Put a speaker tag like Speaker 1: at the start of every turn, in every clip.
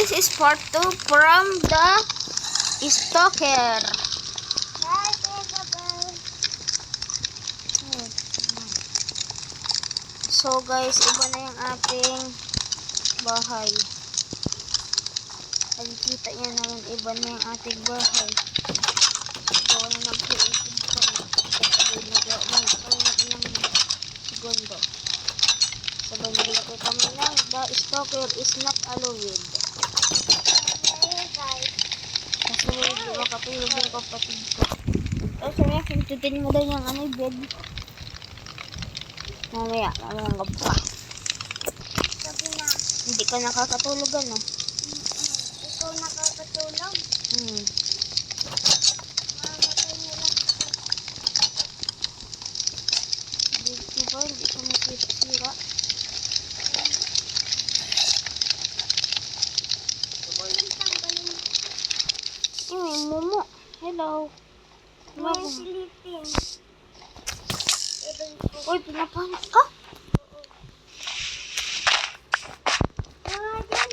Speaker 1: this is part 2 from the stalker. So guys, iba na yung ating bahay. Nakikita niya naman, iba na yung ating bahay. Gawa na ng creative kami. Kasi nagawa na kami ng ilang segundo. So naglagay kami ng the stalker is not allowed. Kasi hindi makatulog yung kapatid ko. So sabi niya, pintutin mo daw yung bed. Mamaya pa.
Speaker 2: Sabi na,
Speaker 1: Hindi ka nakakatulog ano?
Speaker 2: ikaw nakakatulog. Mamatay na lang.
Speaker 1: Diba, hindi ka masira.
Speaker 2: Ikaw lang tanggalin.
Speaker 1: May mumu. Hello.
Speaker 2: May silipin.
Speaker 1: Uy, pinapanak ka?
Speaker 2: Dyan.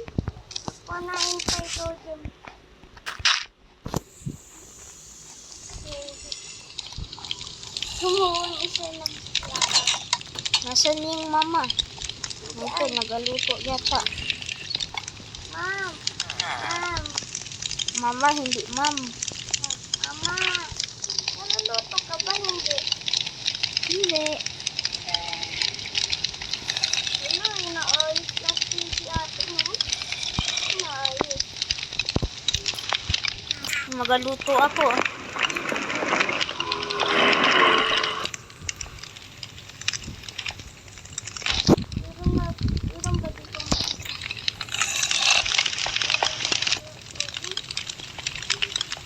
Speaker 2: Panain tayo ko dyan. Humuhun isa ng lakad.
Speaker 1: Nasaan yung mama? Ito, nagaluto yata.
Speaker 2: Ma'am. Ma'am.
Speaker 1: Mama, hindi ma'am.
Speaker 2: Mama. Naluluto ka ba? Hindi.
Speaker 1: Hindi.
Speaker 2: Ano, inaayos lang si ate mo. Inaayos.
Speaker 1: Magaluto ako.
Speaker 2: Meron ba dito?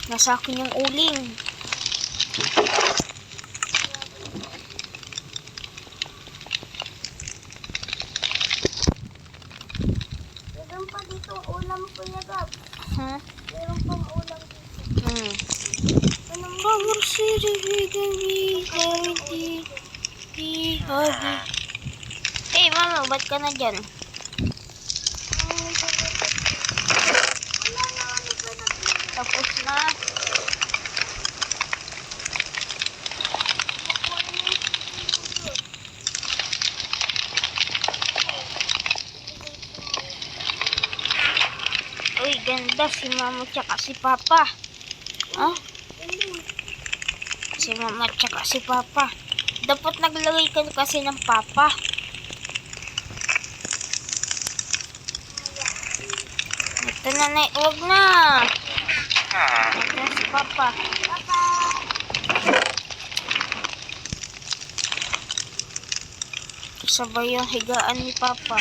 Speaker 1: Nasa akin yung uling.
Speaker 2: Meron pa dito ulam, Kuya Gab.
Speaker 1: Ha?
Speaker 2: Meron pang ulam dito. Anong
Speaker 1: Power City, Hey, mama, ba't ka na dyan?
Speaker 2: wala na ano ba na
Speaker 1: Tapos na. Uy, ganda si mama tsaka si papa. Ah? Si mama tsaka si papa. Dapat naglagay ka kasi ng papa. Ito na, huwag na. Ito na si papa. Sabay yung higaan ni papa.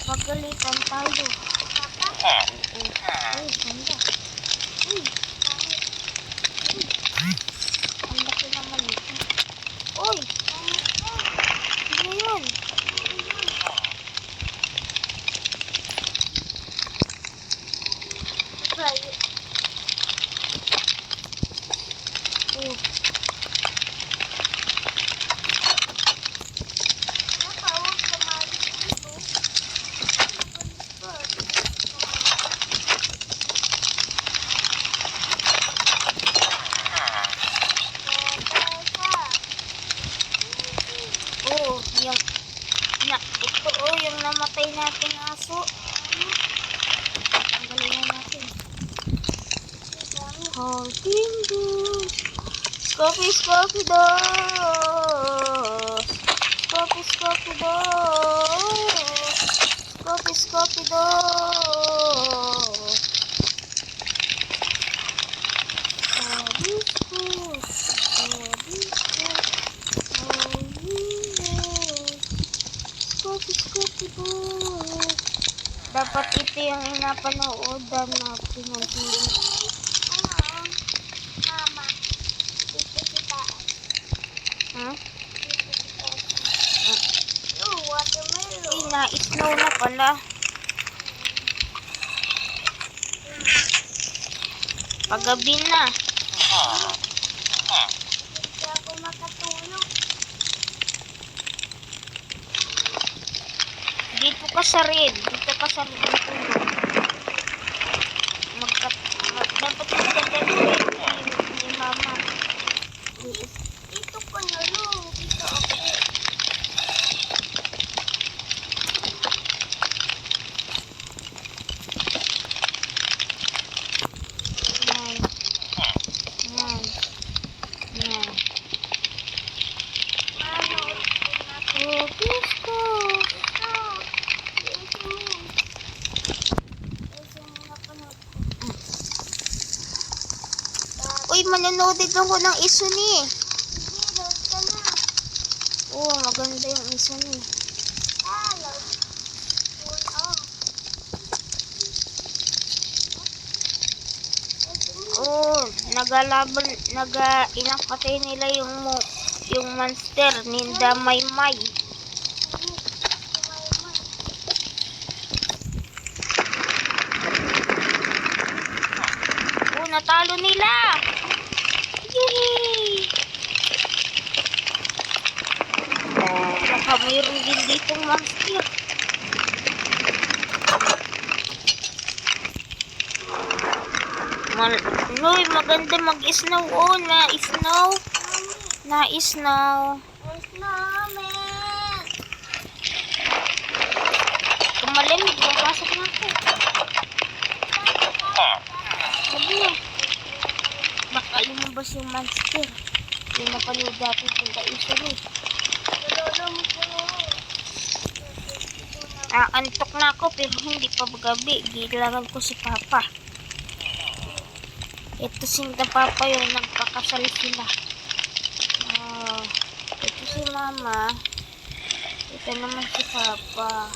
Speaker 1: Pagalitan tayo. Uy, ganda. Uy. Ang laki naman ito. Uy. Ano yun? Yung namatay nating aso. Ang galing natin. Hunting Doos. Scopy Doos. Scopy Doos. Scopy Doos. Dapat ito yung inapanoodan natin ng TV.
Speaker 2: Mama. Ito
Speaker 1: pala. Paggabi na.
Speaker 2: Hindi ako makatulog.
Speaker 1: Dito ka sa red. Dito ka sa red. Dito. Dapat magkaganda ni mama.
Speaker 2: Dito ko na lang. Dito ako.
Speaker 1: Yan. Yan. Yan.
Speaker 2: Manood ko na.
Speaker 1: Oh, gusto.
Speaker 2: Ito. Isin. Isin na panood ko.
Speaker 1: Uy, manonood din ako ng iso ni.
Speaker 2: Sige, load ka na.
Speaker 1: Oh, maganda yung iso ni.
Speaker 2: Load. Full on.
Speaker 1: Oh, inapatay nila yung monster ninda Maymay. Oh, natalo nila. Yay! Baka mayroon din ditong monster. Noy, maganda mag-snow. Oh, na-snow. Na-snow.
Speaker 2: Snowman.
Speaker 1: Kumalim, papasok na ako. Sabi na. Baka lumabas yung monster. Yung napanood dati kung kaiso rin. Antok na ako pero hindi pa gabi. Gilangan ko si Papa. Ito si Papa yung nagpakasal sila. Ito si Mama. Ito naman si Papa.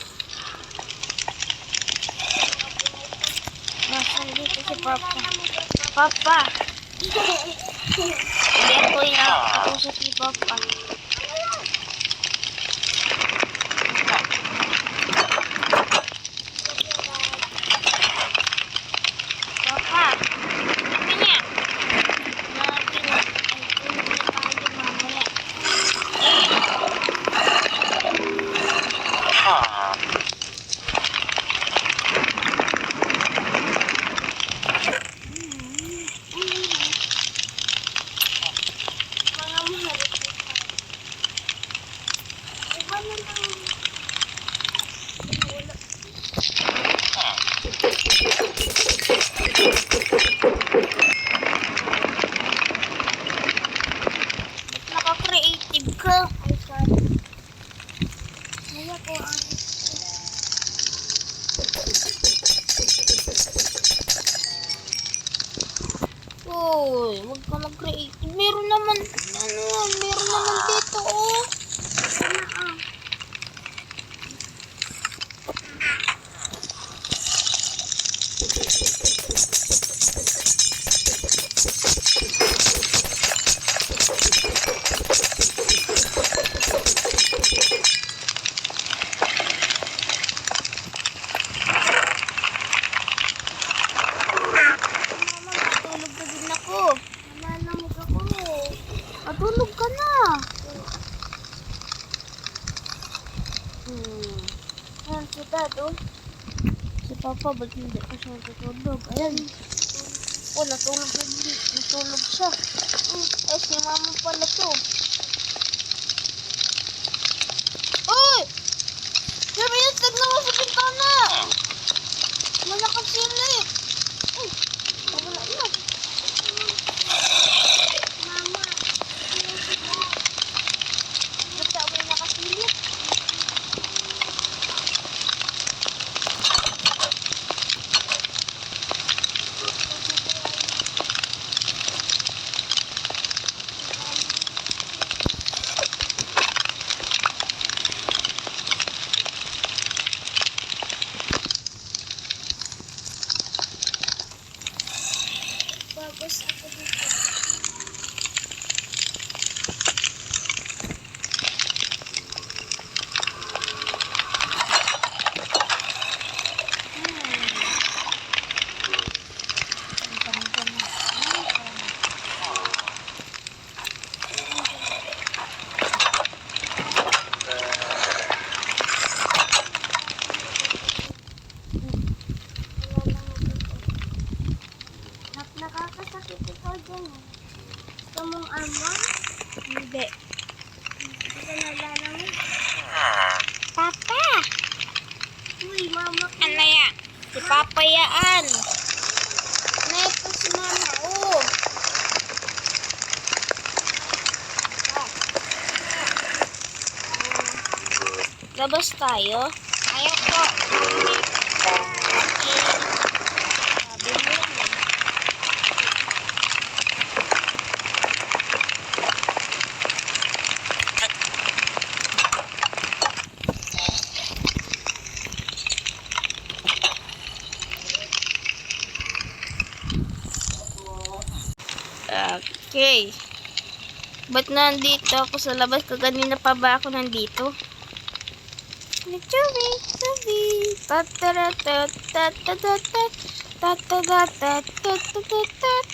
Speaker 1: Nasaan dito si Papa? Papa! Hindi ako yung si Papa. Papa! Ano niya? Naka-creative ka.
Speaker 2: Ay, sorry. Kaya ko ang
Speaker 1: Uy, huwag ka mag-creative. Meron naman dito, oh. Matulog na din ako.
Speaker 2: nalamog ako.
Speaker 1: Matulog ka na.
Speaker 2: Yan, si Dad, oh.
Speaker 1: Si Papa, ba't hindi pa siya natutulog? Ayan. Oh, natulog siya. Si Mama pala to. Uy! Sabi niya, tignan mo sa bintana. Malakas silip. Wala na.
Speaker 2: Mama.
Speaker 1: Ba't siya may nakasilip?
Speaker 2: Almond?
Speaker 1: Hindi.
Speaker 2: Hindi ka nalalamig.
Speaker 1: Papa!
Speaker 2: Uy, mama ko.
Speaker 1: Ano yan? Si Papa yaan. Ano ito si Mama? Oh. Labas tayo? Ayaw po. Sabi mo lang eh. Okay. Ba't nandito ako sa labas? Kaganina pa ba ako nandito? Chubi, chubi. Tataratatatatatat. Tatatatatat.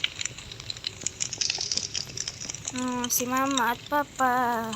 Speaker 1: Si Mama at Papa.